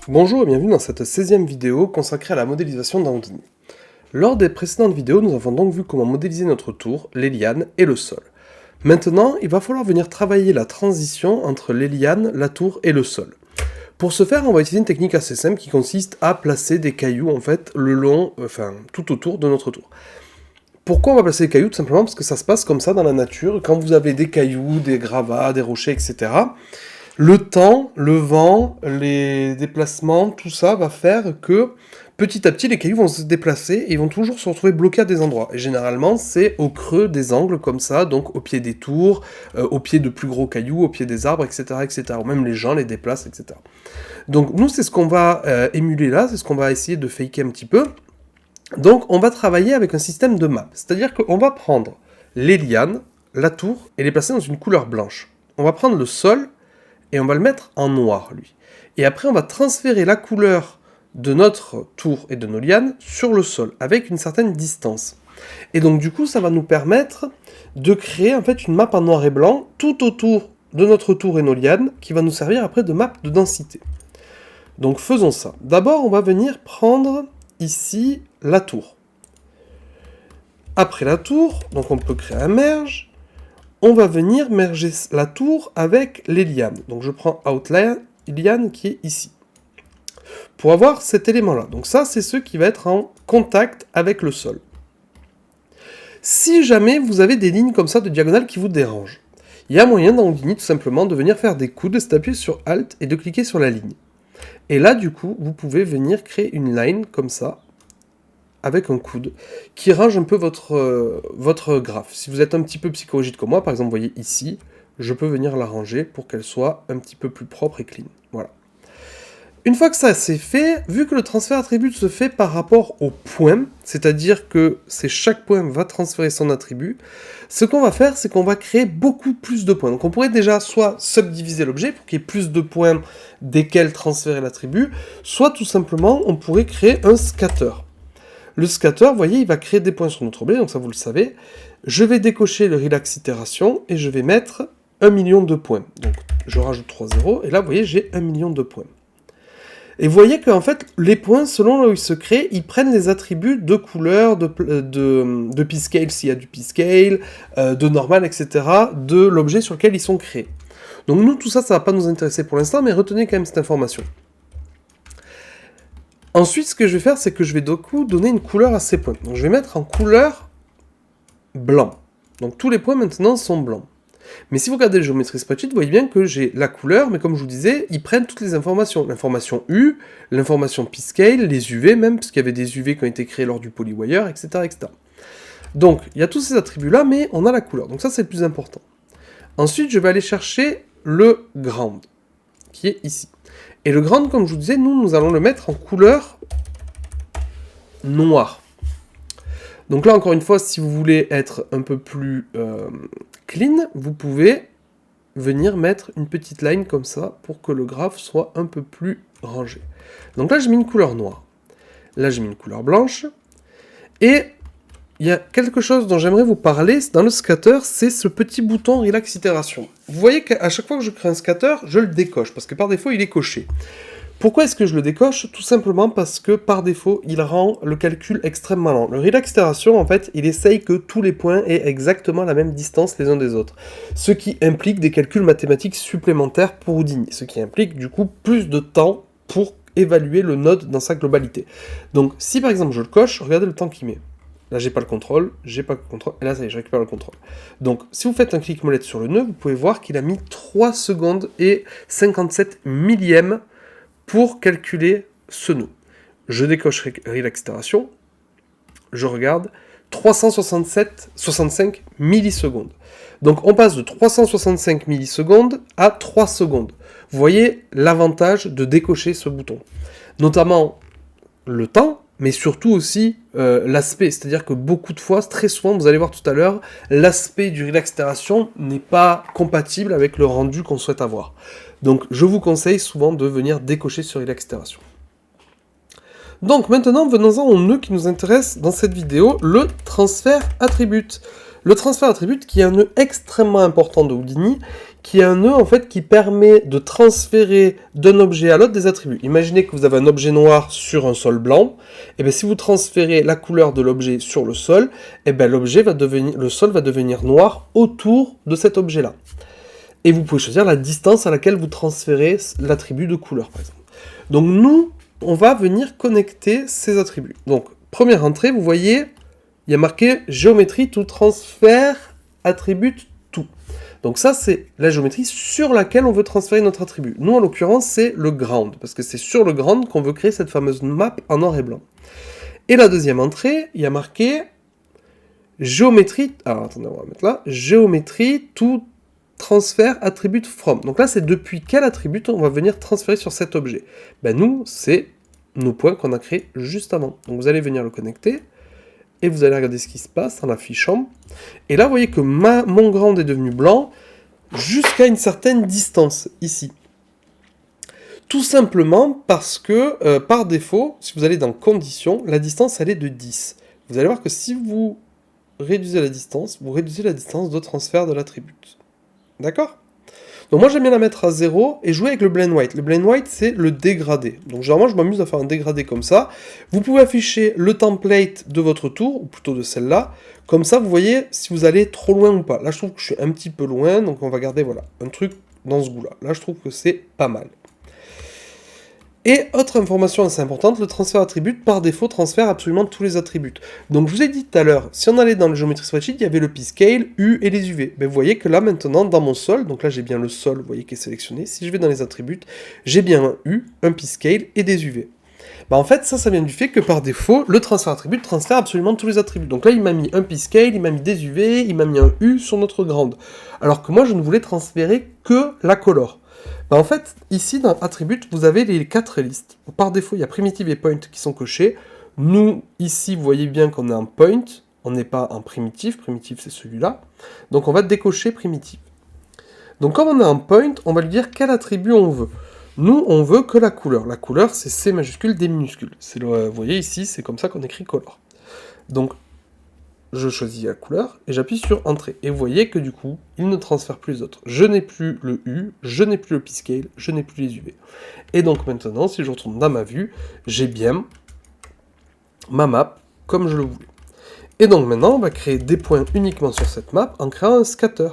Bonjour et bienvenue dans cette 16e vidéo consacrée à la modélisation dans Houdini. Lors des précédentes vidéos, nous avons donc vu comment modéliser notre tour, les lianes et le sol. Maintenant, il va falloir venir travailler la transition entre les lianes, la tour et le sol. Pour ce faire, on va utiliser une technique assez simple qui consiste à placer des cailloux en fait tout autour de notre tour. Pourquoi on va placer des cailloux? Tout simplement parce que ça se passe comme ça dans la nature, quand vous avez des cailloux, des gravats, des rochers, etc. Le temps, le vent, les déplacements, tout ça va faire que petit à petit les cailloux vont se déplacer et ils vont toujours se retrouver bloqués à des endroits. Et généralement c'est au creux des angles comme ça, donc au pied des tours, au pied de plus gros cailloux, au pied des arbres, etc. etc. Ou même les gens les déplacent, etc. Donc nous c'est ce qu'on va émuler là, c'est ce qu'on va essayer de faker un petit peu. Donc on va travailler avec un système de map, c'est-à-dire qu'on va prendre les lianes, la tour, et les placer dans une couleur blanche. On va prendre le sol, et on va le mettre en noir, lui. Et après, on va transférer la couleur de notre tour et de nos lianes sur le sol, avec une certaine distance. Et donc, du coup, ça va nous permettre de créer, en fait, une map en noir et blanc, tout autour de notre tour et nos lianes, qui va nous servir après de map de densité. Donc, faisons ça. D'abord, on va venir prendre, ici, la tour. Après la tour, donc on peut créer un merge, on va venir merger la tour avec les lianes. Donc je prends Outline liane qui est ici. Pour avoir cet élément-là. Donc ça, c'est ce qui va être en contact avec le sol. Si jamais vous avez des lignes comme ça de diagonale qui vous dérangent, il y a moyen dans Houdini tout simplement de venir faire des coudes, c'est d'appuyer sur Alt et de cliquer sur la ligne. Et là, du coup, vous pouvez venir créer une line comme ça, avec un coude, qui range un peu votre graphe. Si vous êtes un petit peu psychologique comme moi, par exemple, vous voyez ici, je peux venir la ranger pour qu'elle soit un petit peu plus propre et clean. Voilà. Une fois que ça c'est fait, vu que le transfert attribut se fait par rapport au point, c'est-à-dire que chaque point va transférer son attribut, ce qu'on va faire, c'est qu'on va créer beaucoup plus de points. Donc on pourrait déjà soit subdiviser l'objet pour qu'il y ait plus de points desquels transférer l'attribut, soit tout simplement on pourrait créer un scatter. Le scatter, vous voyez, il va créer des points sur notre objet, donc ça vous le savez. Je vais décocher le relax itération et je vais mettre 1 million de points. Donc je rajoute 3 zéros et là vous voyez j'ai 1 million de points. Et vous voyez qu'en fait les points, selon là où ils se créent, ils prennent les attributs de couleur, de p-scale s'il y a du p-scale, de normal, etc. de l'objet sur lequel ils sont créés. Donc nous tout ça, ça va pas nous intéresser pour l'instant, mais retenez quand même cette information. Ensuite, ce que je vais faire, c'est que je vais du coup donner une couleur à ces points. Donc je vais mettre en couleur blanc. Donc tous les points maintenant sont blancs. Mais si vous regardez le géométrie spreadsheet, vous voyez bien que j'ai la couleur, mais comme je vous disais, ils prennent toutes les informations. L'information U, l'information p-scale, les UV même, parce qu'il y avait des UV qui ont été créés lors du polywire, etc., etc. Donc il y a tous ces attributs-là, mais on a la couleur. Donc ça, c'est le plus important. Ensuite, je vais aller chercher le ground, qui est ici. Et le ground, comme je vous disais, nous allons le mettre en couleur noire. Donc là, encore une fois, si vous voulez être un peu plus clean, vous pouvez venir mettre une petite line comme ça pour que le graphe soit un peu plus rangé. Donc là, j'ai mis une couleur noire. Là, j'ai mis une couleur blanche. Et il y a quelque chose dont j'aimerais vous parler dans le scatter, c'est ce petit bouton Relax Itération. Vous voyez qu'à chaque fois que je crée un scatter, je le décoche, parce que par défaut, il est coché. Pourquoi est-ce que je le décoche? Tout simplement parce que par défaut, il rend le calcul extrêmement lent. Le Relax Itération, en fait, il essaye que tous les points aient exactement la même distance les uns des autres. Ce qui implique des calculs mathématiques supplémentaires pour Houdini. Ce qui implique du coup plus de temps pour évaluer le node dans sa globalité. Donc si par exemple je le coche, regardez le temps qu'il met. Là, j'ai pas le contrôle, et là, ça y est, je récupère le contrôle. Donc, si vous faites un clic molette sur le nœud, vous pouvez voir qu'il a mis 3 secondes et 57 millièmes pour calculer ce nœud. Je décoche Relax Itération, je regarde, 65 millisecondes. Donc, on passe de 365 millisecondes à 3 secondes. Vous voyez l'avantage de décocher ce bouton. Notamment le temps, mais surtout aussi l'aspect, c'est-à-dire que beaucoup de fois, très souvent, vous allez voir tout à l'heure, l'aspect du Relax Itération n'est pas compatible avec le rendu qu'on souhaite avoir. Donc je vous conseille souvent de venir décocher sur Relax Itération. Donc maintenant, venons-en au nœud qui nous intéresse dans cette vidéo, le transfert attribute. Le transfert d'attribut qui est un nœud extrêmement important de Houdini, qui est un nœud en fait qui permet de transférer d'un objet à l'autre des attributs. Imaginez que vous avez un objet noir sur un sol blanc, et bien si vous transférez la couleur de l'objet sur le sol, et bien le sol va devenir noir autour de cet objet-là. Et vous pouvez choisir la distance à laquelle vous transférez l'attribut de couleur, par exemple. Donc nous, on va venir connecter ces attributs. Donc, première entrée, vous voyez, il y a marqué géométrie to transfert attribute to. Donc ça, c'est la géométrie sur laquelle on veut transférer notre attribut. Nous, en l'occurrence, c'est le ground, parce que c'est sur le ground qu'on veut créer cette fameuse map en noir et blanc. Et la deuxième entrée, il y a marqué géométrie, alors attendez, on va mettre là, géométrie to transfert attribute from. Donc là, c'est depuis quel attribut on va venir transférer sur cet objet. Ben nous, c'est nos points qu'on a créés juste avant. Donc vous allez venir le connecter, et vous allez regarder ce qui se passe en l'affichant. Et là, vous voyez que mon ground est devenu blanc jusqu'à une certaine distance, ici. Tout simplement parce que, par défaut, si vous allez dans conditions, la distance, elle est de 10. Vous allez voir que si vous réduisez la distance, vous réduisez la distance de transfert de l'attribut. D'accord ? Donc moi j'aime bien la mettre à 0 et jouer avec le blend white. Le blend white c'est le dégradé. Donc généralement je m'amuse à faire un dégradé comme ça. Vous pouvez afficher le template de votre tour, ou plutôt de celle-là. Comme ça vous voyez si vous allez trop loin ou pas. Là je trouve que je suis un petit peu loin, donc on va garder voilà, un truc dans ce goût-là. Là je trouve que c'est pas mal. Et autre information assez importante, le transfert attribut, par défaut, transfère absolument tous les attributs. Donc je vous ai dit tout à l'heure, si on allait dans le Geometry Spreadsheet, il y avait le P-Scale, U et les UV. Ben, vous voyez que là maintenant, dans mon sol, donc là j'ai bien le sol, vous voyez, qui est sélectionné. Si je vais dans les attributs, j'ai bien un U, un P-Scale et des UV. Ben, en fait, ça vient du fait que par défaut, le transfert attribut transfère absolument tous les attributs. Donc là, il m'a mis un P-Scale, il m'a mis des UV, il m'a mis un U sur notre ground. Alors que moi, je ne voulais transférer que la color. Ben en fait, ici, dans Attributes, vous avez les 4 listes. Par défaut, il y a Primitive et Point qui sont cochés. Nous, ici, vous voyez bien qu'on est en Point, on n'est pas en Primitive. Primitive, c'est celui-là. Donc, on va décocher Primitive. Donc, comme on est en Point, on va lui dire quel attribut on veut. Nous, on veut que la couleur. La couleur, c'est C majuscule, D minuscule. Vous voyez ici, c'est comme ça qu'on écrit Color. Donc, je choisis la couleur et j'appuie sur Entrée. Et vous voyez que du coup, il ne transfère plus les autres. Je n'ai plus le U, je n'ai plus le P-Scale, je n'ai plus les UV. Et donc maintenant, si je retourne dans ma vue, j'ai bien ma map comme je le voulais. Et donc maintenant, on va créer des points uniquement sur cette map en créant un scatter.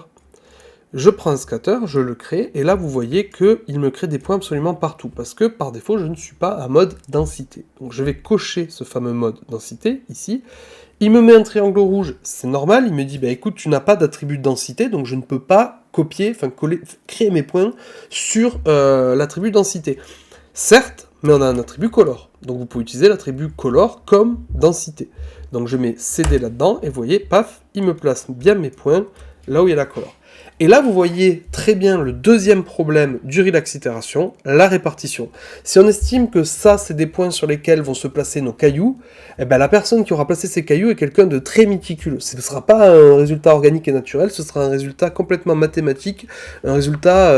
Je prends un scatter, je le crée, et là vous voyez qu'il me crée des points absolument partout, parce que par défaut, je ne suis pas à mode densité. Donc je vais cocher ce fameux mode densité, ici. Il me met un triangle rouge, c'est normal, il me dit, bah écoute, tu n'as pas d'attribut de densité, donc je ne peux pas créer mes points sur l'attribut densité. Certes, mais on a un attribut color, donc vous pouvez utiliser l'attribut color comme densité. Donc je mets CD là-dedans, et vous voyez, paf, il me place bien mes points là où il y a la color. Et là, vous voyez très bien le deuxième problème du relax itération, la répartition. Si on estime que ça, c'est des points sur lesquels vont se placer nos cailloux, eh ben, la personne qui aura placé ces cailloux est quelqu'un de très méticuleux. Ce ne sera pas un résultat organique et naturel, ce sera un résultat complètement mathématique, un résultat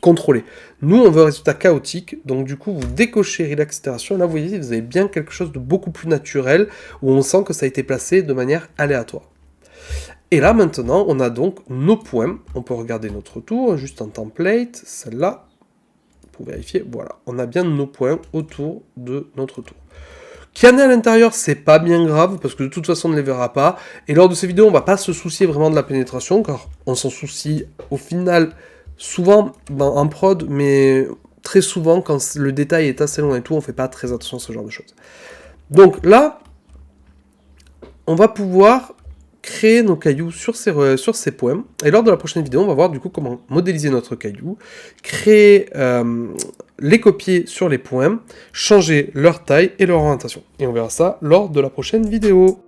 contrôlé. Nous, on veut un résultat chaotique, donc du coup, vous décochez relax itération, et là, vous voyez, vous avez bien quelque chose de beaucoup plus naturel, où on sent que ça a été placé de manière aléatoire. Et là, maintenant, on a donc nos points. On peut regarder notre tour, juste en template, celle-là, pour vérifier. Voilà, on a bien nos points autour de notre tour. Qu'il y en ait à l'intérieur, c'est pas bien grave, parce que de toute façon, on ne les verra pas. Et lors de ces vidéos, on va pas se soucier vraiment de la pénétration, car on s'en soucie au final, souvent en prod, mais très souvent, quand le détail est assez long et tout, on fait pas très attention à ce genre de choses. Donc là, on va pouvoir créer nos cailloux sur ces points. Et lors de la prochaine vidéo, on va voir du coup comment modéliser notre caillou, créer, les copier sur les points, changer leur taille et leur orientation. Et on verra ça lors de la prochaine vidéo.